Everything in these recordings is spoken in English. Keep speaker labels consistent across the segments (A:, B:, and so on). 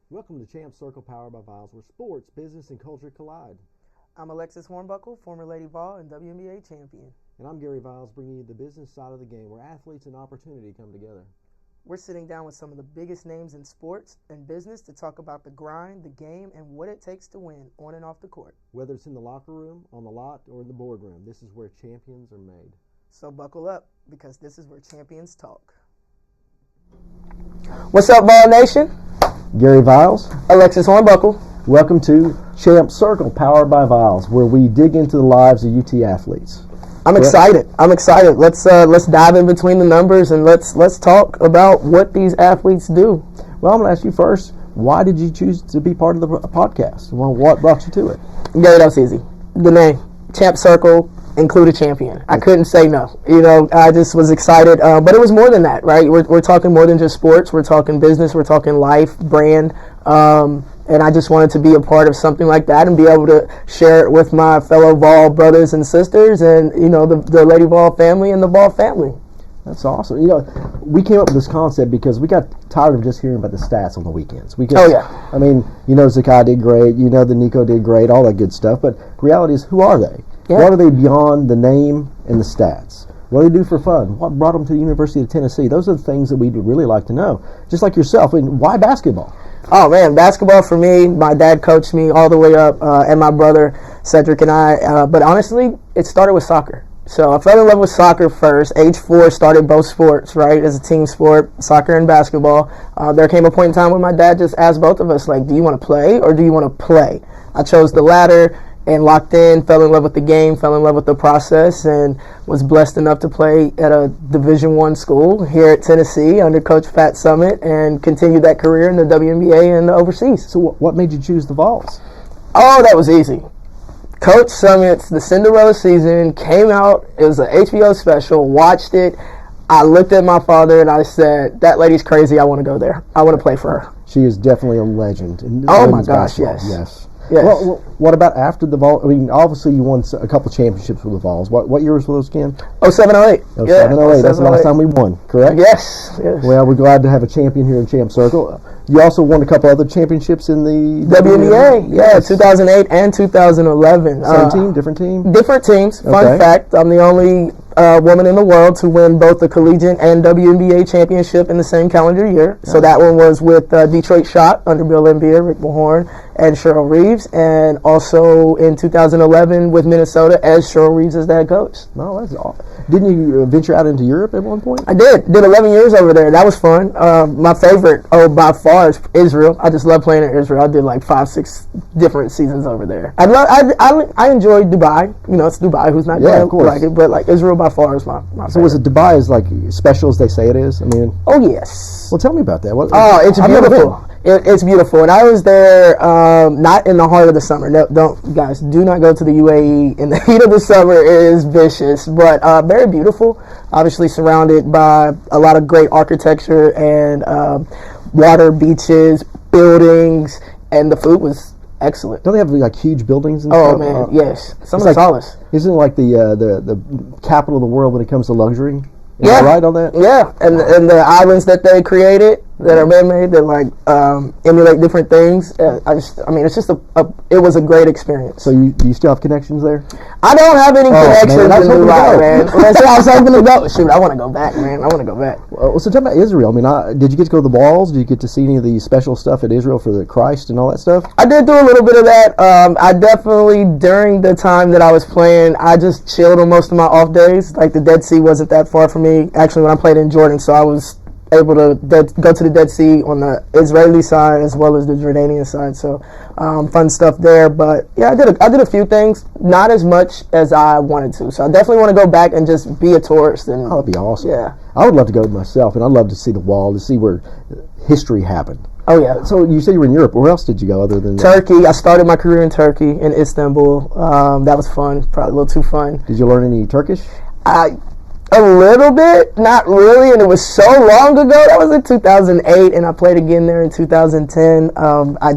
A: Welcome to Champ Circle Powered by Viles, where sports, business, and culture collide.
B: I'm Alexis Hornbuckle, former Lady Vol and WNBA champion.
A: And I'm Gary Viles, bringing you the business side of the game, where athletes and opportunity come together.
B: We're sitting down with some of the biggest names in sports and business to talk about the grind, the game, and what it takes to win on and off the court.
A: Whether it's in the locker room, on the lot, or in the boardroom, this is where champions are made.
B: So buckle up, because this is where champions talk. What's up, Vol Nation?
A: Gary Viles.
B: Alexis Hornbuckle.
A: Welcome to Champ Circle Powered by Viles, where we dig into the lives of UT athletes.
B: I'm excited. Let's dive in between the numbers and let's talk about what these athletes do.
A: Well, I'm going to ask you first, why did you choose to be part of the podcast? Well, what brought you to it?
B: Gary, that was easy. The name, Champ Circle, include a champion. I couldn't say no. I just was excited. But it was more than that, right? We're talking more than just sports. We're talking business. We're talking life, brand. And I just wanted to be a part of something like that and be able to share it with my fellow Vol brothers and sisters and, the Lady Vol family and the Vol family.
A: That's awesome. We came up with this concept because we got tired of just hearing about the stats on the weekends. I mean, Zakai did great, the Nico did great, all that good stuff. But reality is, who are they? Yeah. What are they beyond the name and the stats? What do they do for fun? What brought them to the University of Tennessee? Those are the things that we'd really like to know. Just like yourself. I mean, why basketball?
B: Oh, man, basketball for me, my dad coached me all the way up, and my brother, Cedric, and I. But honestly, it started with soccer. So I fell in love with soccer first. Age 4, started both sports, right, as a team sport, soccer and basketball. There came a point in time when my dad just asked both of us, do you want to play or do you want to play? I chose the latter and locked in, fell in love with the game, fell in love with the process, and was blessed enough to play at a Division I school here at Tennessee under Coach Pat Summit and continued that career in the WNBA and overseas.
A: So what made you choose the Vols?
B: Oh, that was easy. Coach Summit's The Cinderella Season came out. It was an HBO special. Watched it. I looked at my father and I said, that lady's crazy. I want to go there. I want to play for her.
A: She is definitely a legend.
B: Oh, my gosh, yes.
A: Yes. Well, what about after the Vols? I mean, obviously you won a couple championships with the Vols. What years were those again?
B: 07-08.
A: 07-08. That's the last time we won, correct?
B: Yes.
A: Well, we're glad to have a champion here in Champ Circle. You also won a couple other championships in the
B: WNBA. Yes. 2008 and 2011.
A: Same team, different team?
B: Different teams. Fun fact, I'm the only woman in the world to win both the collegiate and WNBA championship in the same calendar year. So that one was with Detroit Shock under Bill Laimbeer, Rick Mahorn, and Cheryl Reeves, and also in 2011 with Minnesota as Cheryl Reeves as the head coach.
A: No, that's awesome. Didn't you venture out into Europe at one point?
B: I did 11 years over there. That was fun. My favorite, by far, is Israel. I just love playing in Israel. I did 5-6 different seasons over there. I enjoyed Dubai. It's Dubai. Who's not going to like it? But Israel by far is my favorite.
A: So was it Dubai as special as they say it is? I mean,
B: oh yes.
A: Well, tell me about that.
B: It's beautiful. It's beautiful, and I was there not in the heart of the summer. No, do not go to the UAE in the heat of the summer. It is vicious, but very beautiful. Obviously surrounded by a lot of great architecture and water, beaches, buildings, and the food was excellent.
A: Don't they have huge buildings and stuff?
B: Oh man, yes. Some of the tallest.
A: Isn't it like the capital of the world when it comes to luxury? Am
B: I
A: right on that?
B: Yeah, and the islands that they created that are man-made that emulate different things. It was a great experience.
A: So do you still have connections there?
B: I don't have any connections in Dubai, man. I was hoping to go. Shoot, I want to go back, man. I want to go back.
A: Well, so talk about Israel. I mean, did you get to go to the balls? Did you get to see any of the special stuff at Israel for the Christ and all that stuff?
B: I did do a little bit of that. I definitely, during the time that I was playing, I just chilled on most of my off days. The Dead Sea wasn't that far from me. Actually, when I played in Jordan, so I was able to go to the Dead Sea on the Israeli side as well as the Jordanian side. So fun stuff there. But yeah, I did a few things, not as much as I wanted to. So I definitely want to go back and just be a tourist. And
A: that'd be awesome.
B: Yeah,
A: I would love to go myself, and I'd love to see the wall, to see where history happened.
B: Oh yeah.
A: So you said you were in Europe. Where else did you go other than
B: Turkey? I started my career in Turkey, in Istanbul. That was fun. Probably a little too fun.
A: Did you learn any Turkish?
B: A little bit, not really, and it was so long ago. That was in 2008, and I played again there in 2010. I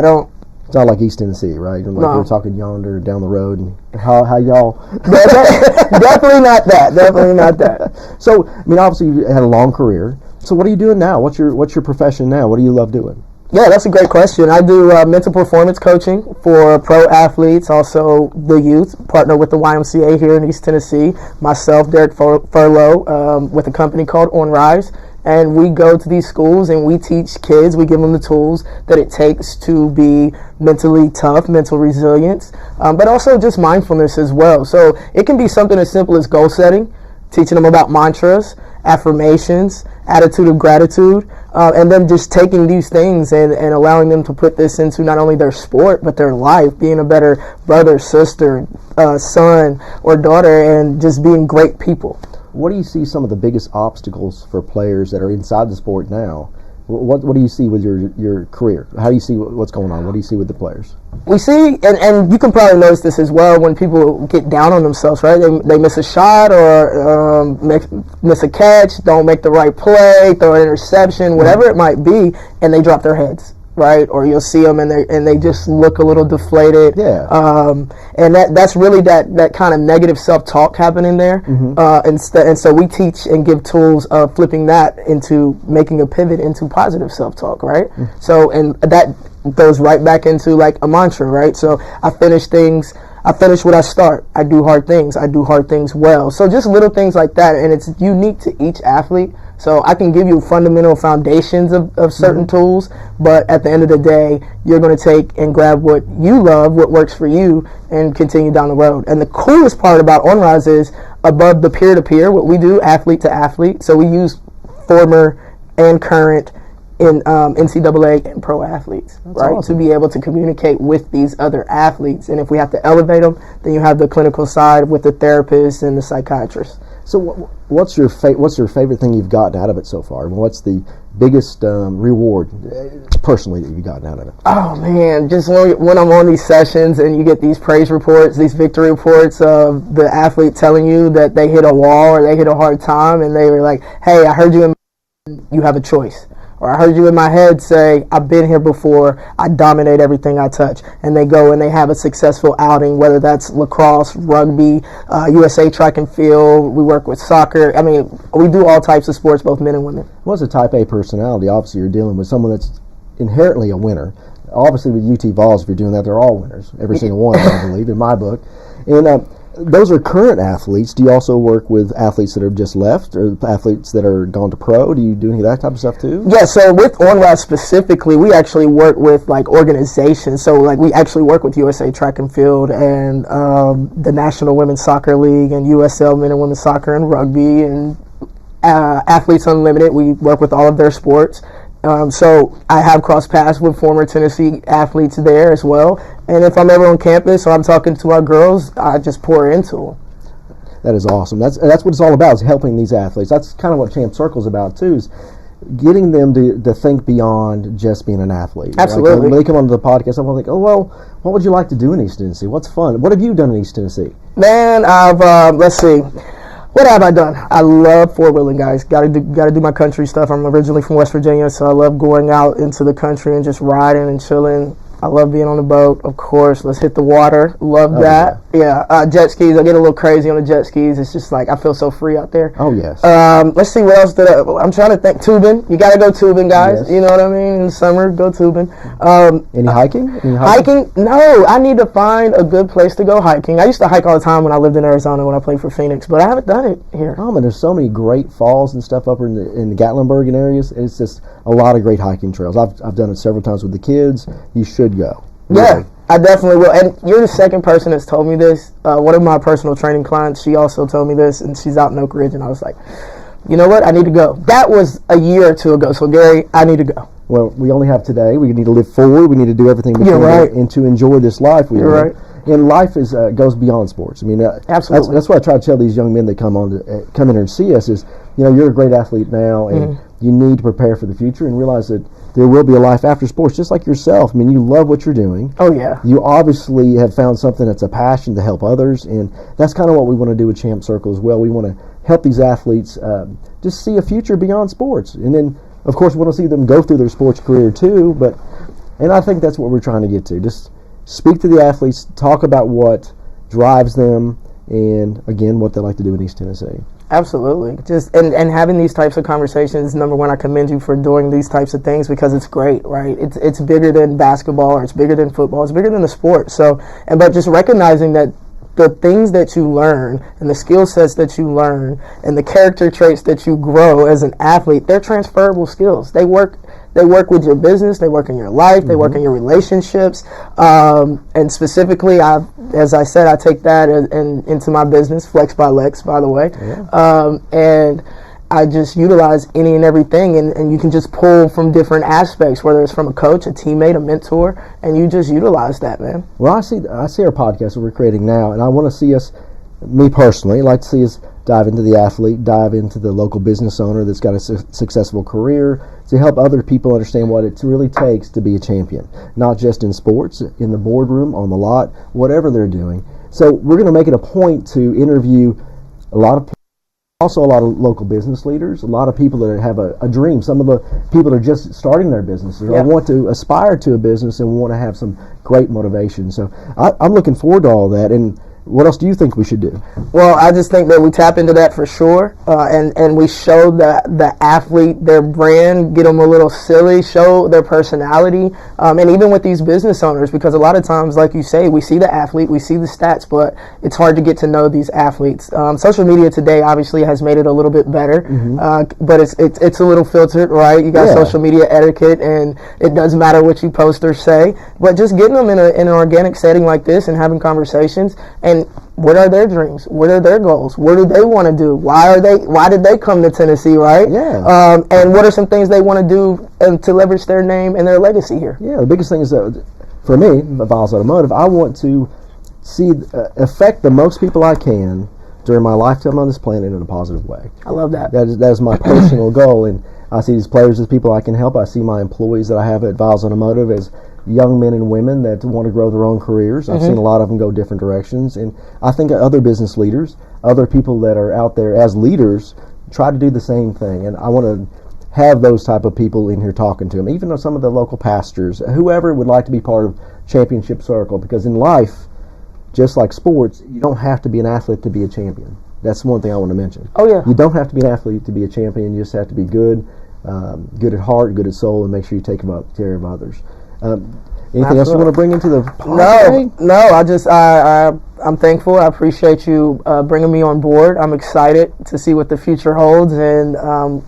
B: don't.
A: It's not like East Tennessee, right? No. We're talking yonder down the road, and how y'all.
B: Definitely not that. Definitely not that.
A: So, obviously you had a long career. So what are you doing now? What's your profession now? What do you love doing?
B: Yeah, that's a great question. I do mental performance coaching for pro athletes, also the youth, partner with the YMCA here in East Tennessee, myself, Derek Furlow, with a company called On Rise. And we go to these schools and we teach kids, we give them the tools that it takes to be mentally tough, mental resilience, but also just mindfulness as well. So it can be something as simple as goal setting, teaching them about mantras, affirmations, attitude of gratitude, and then just taking these things and allowing them to put this into not only their sport, but their life, being a better brother, sister, son, or daughter, and just being great people.
A: What do you see some of the biggest obstacles for players that are inside the sport now? What do you see with your career? How do you see what's going on? What do you see with the players?
B: We see, and you can probably notice this as well, when people get down on themselves, right? They miss a shot or miss a catch, don't make the right play, throw an interception, whatever it might be, and they drop their heads. Right, or you'll see them and they just look a little deflated.
A: Yeah.
B: And that's really that kind of negative self-talk happening there. And so we teach and give tools of flipping that into making a pivot into positive self-talk. Right. So and that goes right back into like a mantra. Right. So I finish what I start. I do hard things. I do hard things well. So just little things like that, and it's unique to each athlete. So I can give you fundamental foundations of certain tools, but at the end of the day, you're going to take and grab what you love, what works for you, and continue down the road. And the coolest part about OnRise is above the peer-to-peer, what we do, athlete to athlete. So we use former and current in NCAA and pro athletes, right? Awesome. To be able to communicate with these other athletes. And if we have to elevate them, then you have the clinical side with the therapist and the psychiatrist.
A: So what's your favorite thing you've gotten out of it so far? What's the biggest reward personally that you've gotten out of it?
B: Oh man, just when I'm on these sessions and you get these praise reports, these victory reports of the athlete telling you that they hit a wall or they hit a hard time and they were like, hey, I heard you have a choice. Or I heard you in my head say, I've been here before, I dominate everything I touch. And they go and they have a successful outing, whether that's lacrosse, rugby, USA track and field, we work with soccer. I mean, we do all types of sports, both men and women.
A: What's a type A personality? Obviously, you're dealing with someone that's inherently a winner. Obviously, with UT Vols, if you're doing that, they're all winners. Every single one, I believe, in my book. And those are current athletes. Do you also work with athletes that have just left or athletes that are gone to pro? Do you do any of that type of stuff too?
B: Yeah, so with OnRise specifically, we actually work with like organizations. So like we actually work with USA Track and Field and the National Women's Soccer League and USL Men and Women's Soccer and Rugby and Athletes Unlimited. We work with all of their sports. So I have crossed paths with former Tennessee athletes there as well. And if I'm ever on campus or I'm talking to our girls, I just pour into them.
A: That is awesome. That's what it's all about, is helping these athletes. That's kind of what Champ Circle's about too, is getting them to think beyond just being an athlete.
B: Absolutely.
A: Like when they come onto the podcast, I'm like, oh, well, what would you like to do in East Tennessee? What's fun? What have you done in East Tennessee?
B: Man, I've, let's see. What have I done? I love four-wheeling, guys. Got to do my country stuff. I'm originally from West Virginia, so I love going out into the country and just riding and chilling. I love being on the boat, of course. Let's hit the water. Love that. Yeah. Jet skis. I get a little crazy on the jet skis. It's just like I feel so free out there.
A: Oh, yes.
B: Let's see what else did I'm trying to think. Tubing. You got to go tubing, guys.
A: Yes.
B: You know what I mean? In the summer, go tubing.
A: Any hiking?
B: Hiking? No. I need to find a good place to go hiking. I used to hike all the time when I lived in Arizona when I played for Phoenix, but I haven't done it here.
A: Oh, man, there's so many great falls and stuff up in the Gatlinburg and areas. It's just a lot of great hiking trails. I've done it several times with the kids. You should go.
B: Yeah, I definitely will. And you're the second person that's told me this. One of my personal training clients, she also told me this, and she's out in Oak Ridge, and I was like, you know what, I need to go. That was a year or two ago, so Gary, I need to go.
A: Well, we only have today. We need to live forward. We need to do everything we can and to enjoy this life we live.
B: Right.
A: And life is goes beyond sports. I mean,
B: absolutely.
A: That's what I try to tell these young men that come in here and see us is, you're a great athlete now, and you need to prepare for the future and realize that there will be a life after sports, just like yourself. I mean, you love what you're doing.
B: Oh, yeah.
A: You obviously have found something that's a passion to help others, and that's kind of what we want to do with Champ Circle as well. We want to help these athletes just see a future beyond sports. And then, of course, we want to see them go through their sports career too, and I think that's what we're trying to get to. Just speak to the athletes, talk about what drives them, and, again, what they like to do in East Tennessee.
B: Absolutely. Just and having these types of conversations, number one, I commend you for doing these types of things because it's great, right? It's bigger than basketball, or it's bigger than football, it's bigger than the sport. So, but just recognizing that the things that you learn and the skill sets that you learn and the character traits that you grow as an athlete, they're transferable skills. They work with your business, they work in your life, they work in your relationships, and specifically, as I said, I take that into my business, Flex by Lex, by the way, and I just utilize any and everything, and you can just pull from different aspects, whether it's from a coach, a teammate, a mentor, and you just utilize that, man.
A: Well, I see our podcast that we're creating now, and I want to see us, me personally, like to see us dive into the athlete, dive into the local business owner that's got a successful career, to help other people understand what it really takes to be a champion, not just in sports, in the boardroom, on the lot, whatever they're doing. So we're going to make it a point to interview a lot of also a lot of local business leaders, a lot of people that have a dream. Some of the people that are just starting their businesses or want to aspire to a business and want to have some great motivation. So I'm looking forward to all that. And what else do you think we should do?
B: Well, I just think that we tap into that for sure, and we show the athlete their brand, get them a little silly, show their personality, and even with these business owners, because a lot of times, like you say, we see the athlete, we see the stats, but it's hard to get to know these athletes. Social media today obviously has made it a little bit better, but it's a little filtered, right? You got social media etiquette, and it doesn't matter what you post or say, but just getting them in an organic setting like this and having conversations. And what are their dreams? What are their goals? What do they want to do? Why did they come to Tennessee, right?
A: Yeah.
B: And what are some things they want to do to leverage their name and their legacy here?
A: Yeah, the biggest thing is that for me, Viles Automotive, I want to affect the most people I can during my lifetime on this planet in a positive way.
B: I love that.
A: That is my personal goal, and I see these players as people I can help. I see my employees that I have at Viles Automotive as young men and women that want to grow their own careers. I've seen a lot of them go different directions, and I think other business leaders, other people that are out there as leaders, try to do the same thing. And I want to have those type of people in here talking to them, even though some of the local pastors, whoever would like to be part of Championship Circle, because in life, just like sports, you don't have to be an athlete to be a champion. That's one thing I want to mention.
B: Oh, yeah.
A: You don't have to be an athlete to be a champion. You just have to be good at heart, good at soul, and make sure you take care of others. Anything else you want to bring into the podcast?
B: No. I'm thankful. I appreciate you bringing me on board. I'm excited to see what the future holds, and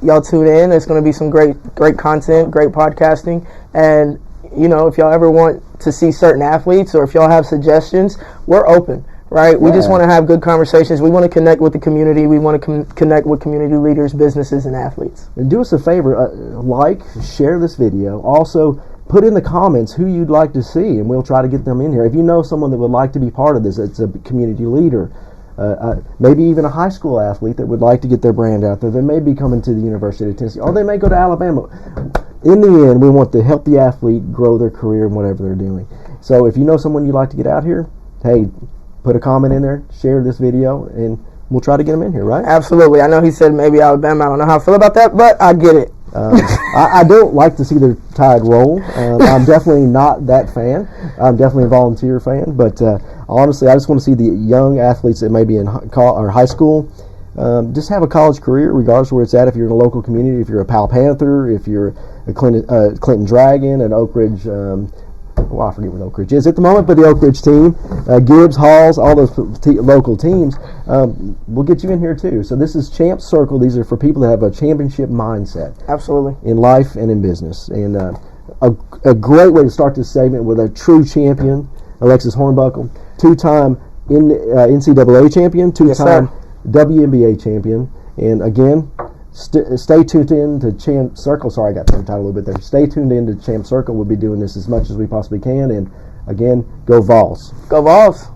B: y'all tune in. It's going to be some great content, great podcasting, and if y'all ever want to see certain athletes or if y'all have suggestions, we're open. Right? We just want to have good conversations. We want to connect with the community. We want to connect with community leaders, businesses, and athletes.
A: And do us a favor, share this video. Also, put in the comments who you'd like to see, and we'll try to get them in here. If you know someone that would like to be part of this, it's a community leader, maybe even a high school athlete that would like to get their brand out there. They may be coming to the University of Tennessee, or they may go to Alabama. In the end, we want to help the athlete grow their career in whatever they're doing. So if you know someone you'd like to get out here, hey, put a comment in there, share this video, and we'll try to get them in here, right?
B: Absolutely. I know he said maybe Alabama. I don't know how I feel about that, but I get it.
A: I don't like to see the Tide roll. I'm definitely not that fan. I'm definitely a volunteer fan, but honestly, I just want to see the young athletes that may be in high school just have a college career, regardless of where it's at. If you're in a local community, if you're a Pal Panther, if you're a Clinton Dragon, an Oak Ridge. I forget what Oak Ridge is at the moment, but the Oak Ridge team, Gibbs, Halls, all those local teams, we'll get you in here too. So this is Champ Circle. These are for people that have a championship mindset.
B: Absolutely. In
A: life and in business. And a great way to start this segment with a true champion, Alexis Hornbuckle, two-time NCAA champion, two-time WNBA champion. And again, stay tuned in to Champ Circle. Sorry, I got the title a little bit there. Stay tuned in to Champ Circle. We'll be doing this as much as we possibly can. And again, go Vols.
B: Go Vols.